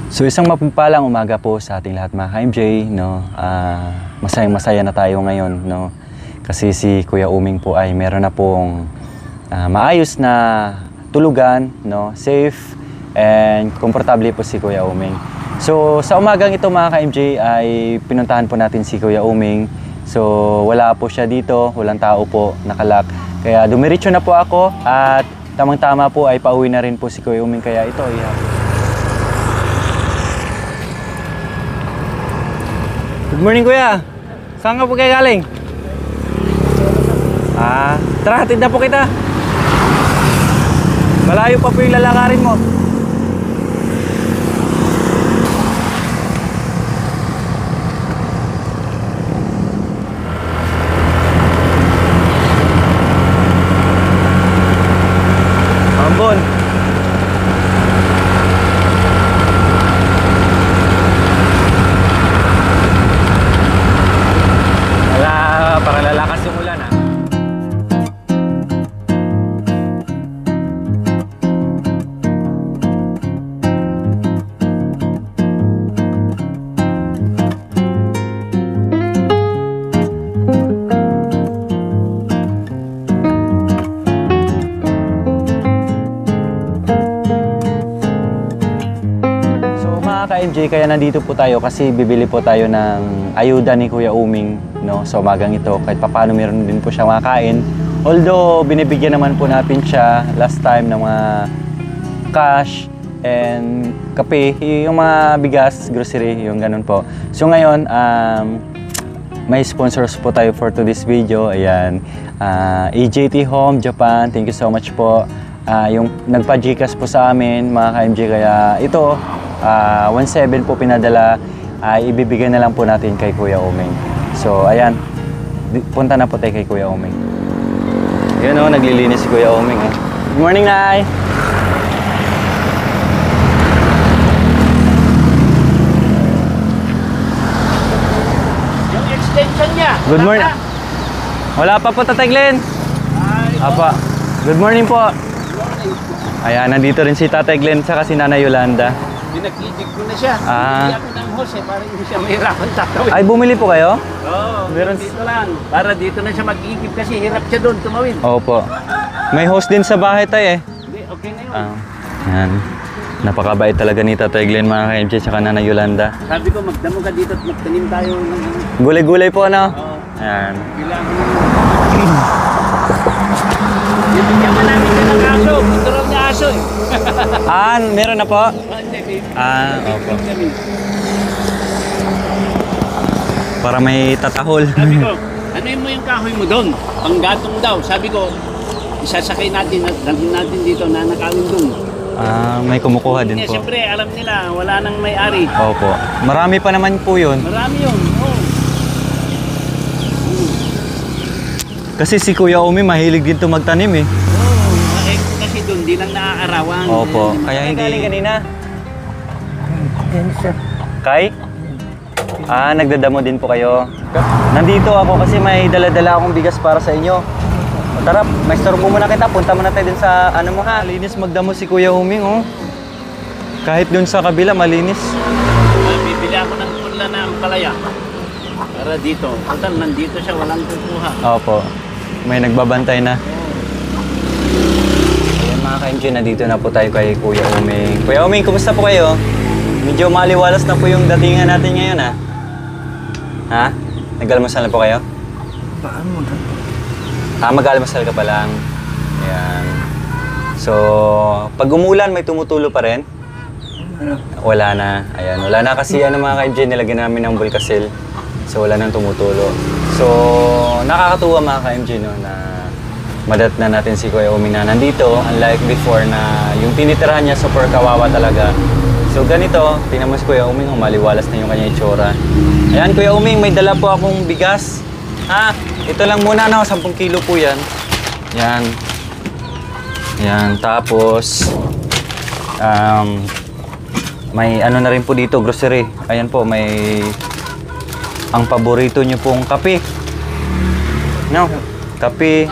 So isang mapagpalang umaga po sa ating lahat mga ka-MJ, no? Masayang-masaya na tayo ngayon, no? Kasi si Kuya Uming po ay meron na pong maayos na tulugan, no? Safe and komportable po si Kuya Uming. So sa umagang ito mga ka-MJ ay pinuntahan po natin si Kuya Uming. So wala po siya dito, walang tao po, nakalak. Kaya dumiretso na po ako at tamang-tama po ay pauwi na rin po si Kuya Uming. Kaya ito ay Good morning, Kuya. Saan ka po kayo galing? Tara, hatid na po kita. Malayo pa po yung lalakarin mo. Ambon. Para lalakas yung ulan So mga ka-MJ, kaya nandito po tayo kasi bibili po tayo ng ayuda ni Kuya Uming, no? So umagang ito, kahit papaano meron din po siya makain. Although binibigyan naman po natin siya last time ng mga cash and kape, yung mga bigas, grocery, yung ganun po. So ngayon, may sponsors po tayo for today's video. Ayan, AJT Home Japan, thank you so much po. Yung nagpa-Gcash po sa amin mga ka-MJ, kaya ito 1.7 po pinadala, ay ibibigay na lang po natin kay Kuya Uming. So ayan, punta na po tayo kay Kuya Uming. Yun o, naglilinis si Kuya Uming. Good morning, Nay! Yung extension niya. Good morning. Wala pa po, Tatay Glenn. Apa. Good morning po. Ayan, nandito rin si Tatay Glenn saka si Nanay Yolanda. Pinag-ibig ko na siya. Ah. Hindi ako ng hose para hindi siya mahirapan tatawid. Ay, bumili po kayo? Oo, Meron- dito lang. Para dito na siya mag-iigib kasi hirap siya doon tumawid. Opo. May host din sa bahay tayo eh. Hindi, okay na yun. Ayan. Napakabait talaga ni Tatay Glenn mga ka-MJ saka Nanay Yolanda. Sabi ko, magdamo ka dito at magtanim tayo ng... Gulay-gulay po, ano? Oo, Ayan. kailangan bibigyan ka namin siya ng aso. Ito raw niya aso eh. Meron na po? Hindi, Opo. kami. Para may tatahol. Sabi ko, ano mo yung kahoy mo doon? Panggatong daw. Sabi ko, isasakay natin at dalhin natin dito na nakawin doon. May kumukuha din po. Siyempre, alam nila, wala nang may-ari. Opo. Marami pa naman po yun. Marami yun. Oo. Kasi si Kuya Umi mahilig din to magtanim eh. Oo. Kasi doon, di lang naaarawan. Opo. Kaya hindi... Galing kanina? Kay? Nagdadamo din po kayo. Nandito ako kasi may dala-dala akong bigas para sa inyo. Tara, may store mo muna kita. Punta muna tayo dun sa ano mo ha. Malinis magdamo si Kuya Uming oh. Kahit dun sa kabila, malinis. Bibili ako ng pula na ampalaya. Para dito. Total, nandito siya, walang kukuha. Opo. May nagbabantay na. Ayan mga ka-MJ, nandito na po tayo kay Kuya Uming. Kuya Uming, kumusta po kayo? Medyo maliwalas na po yung datingan natin ngayon ha. Ha? Nag-almusal na po kayo? Paano na? Mag-almusal ka pa lang. Ayan. So, pag umulan, may tumutulo pa rin? Wala na. Ayan, wala na kasi mga ka-MJ, nilagyan namin ng bulkasil. So, wala nang tumutulo. So, nakakatuwa mga ka-MJ, no, na madat na natin si Kuya Uming na nandito. Unlike before na yung tinitirahan niya, super kawawa talaga. So, ganito, tingnan mo si Kuya Uming, maliwalas na yung kanya itsura. Ayan, Kuya Uming, may dala po akong bigas. Ito lang muna, no? 10 kilo po yan. Yan. Yan. Tapos, may ano na rin po dito, grocery. Ayan po, may ang paborito nyo pong kape. No? Kape.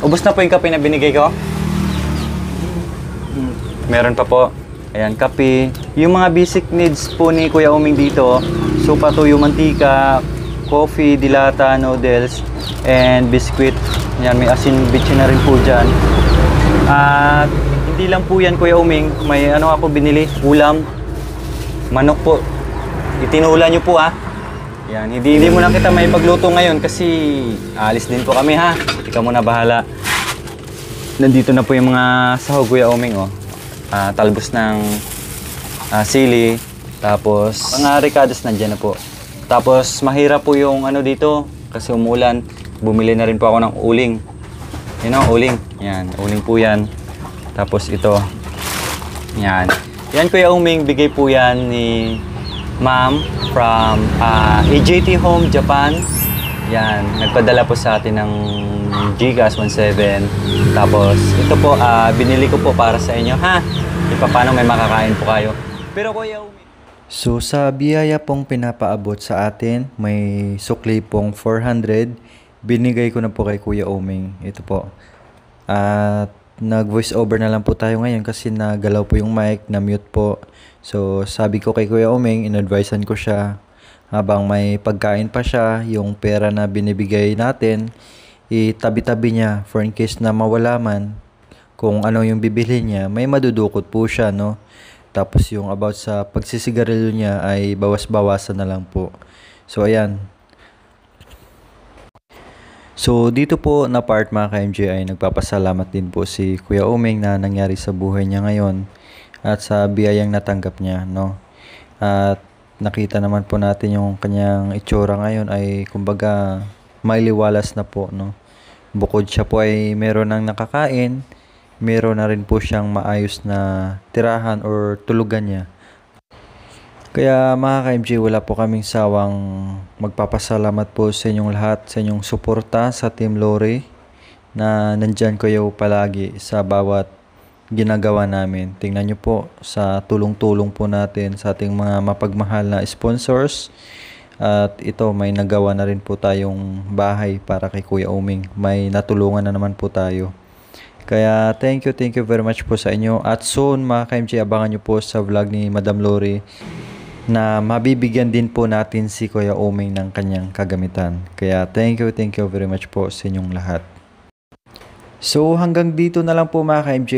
Ubus na po yung kape na binigay ko? Meron pa po. Ayan, kape. Yung mga basic needs po ni Kuya Uming dito, supa, tuyo, mantika, coffee, dilata, noodles, and biscuit. Ayan, may asin bitchin na rin po dyan. At hindi lang po yan, Kuya Uming. May ano ako binili, ulam, manok po. Itinula nyo po, ha. Yan, hindi mo na kita may pagluto ngayon kasi alis din po kami, ha. Ikaw muna bahala. Nandito na po yung mga sahog, Kuya Uming, oh. Talbos ng sili, tapos mga ricados nandiyan na po. Tapos mahirap po yung ano dito kasi umulan. Bumili na rin po ako ng uling. Yun ang uling. Yan, uling po yan. Tapos ito. Yan. Yan, Kuya Uming, bigay po yan ni Ma'am from AJT Home, Japan. Yan, nagpadala po sa atin ng Gcash 17. Tapos ito po, binili ko po para sa inyo, ha? Paano may makakain po kayo. Pero Kuya Uming, so sa biyaya pong pinapaabot sa atin, may sukli pong 400. Binigay ko na po kay Kuya Uming. Ito po. At nag-voice over na lang po tayo ngayon kasi nagalaw po yung mic, na-mute po. So sabi ko kay Kuya Uming, in-advisean ko siya habang may pagkain pa siya, yung pera na binibigay natin, itabi-tabi niya for in case na mawala man kung ano yung bibili niya, may madudukot po siya, no? Tapos yung about sa pagsisigarilyo niya ay bawas-bawasan na lang po. So ayan. So dito po na part, mga ka-MJ, ay nagpapasalamat din po si Kuya Uming na nangyari sa buhay niya ngayon at sa biyayang natanggap niya, no? At nakita naman po natin yung kanyang itsura ngayon ay kumbaga mailiwalas na po, no? Bukod siya po ay meron ng nakakain, meron na rin po siyang maayos na tirahan or tulugan niya. Kaya mga ka-MJ, wala po kaming sawang magpapasalamat po sa inyong lahat, sa inyong suporta sa Team Lori na nandyan kayo palagi sa bawat ginagawa namin. Tingnan nyo po sa tulong-tulong po natin sa ating mga mapagmahal na sponsors. At ito, may nagawa na rin po tayong bahay para kay Kuya Uming. May natulungan na naman po tayo. Kaya thank you very much po sa inyo. At soon mga ka-MJ, abangan nyo po sa vlog ni Madam Lori na mabibigyan din po natin si Kuya Uming ng kanyang kagamitan. Kaya thank you very much po sa inyong lahat. So hanggang dito na lang po mga ka-MJ.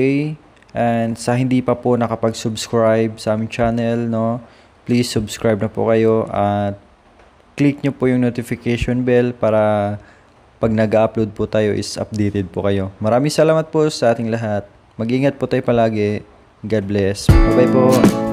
And sa hindi pa po nakapag-subscribe sa aming channel, no, please subscribe na po kayo at click nyo po yung notification bell para pag nag-upload po tayo is updated po kayo. Maraming salamat po sa ating lahat. Mag-ingat po tayo palagi. God bless. Bye-bye po.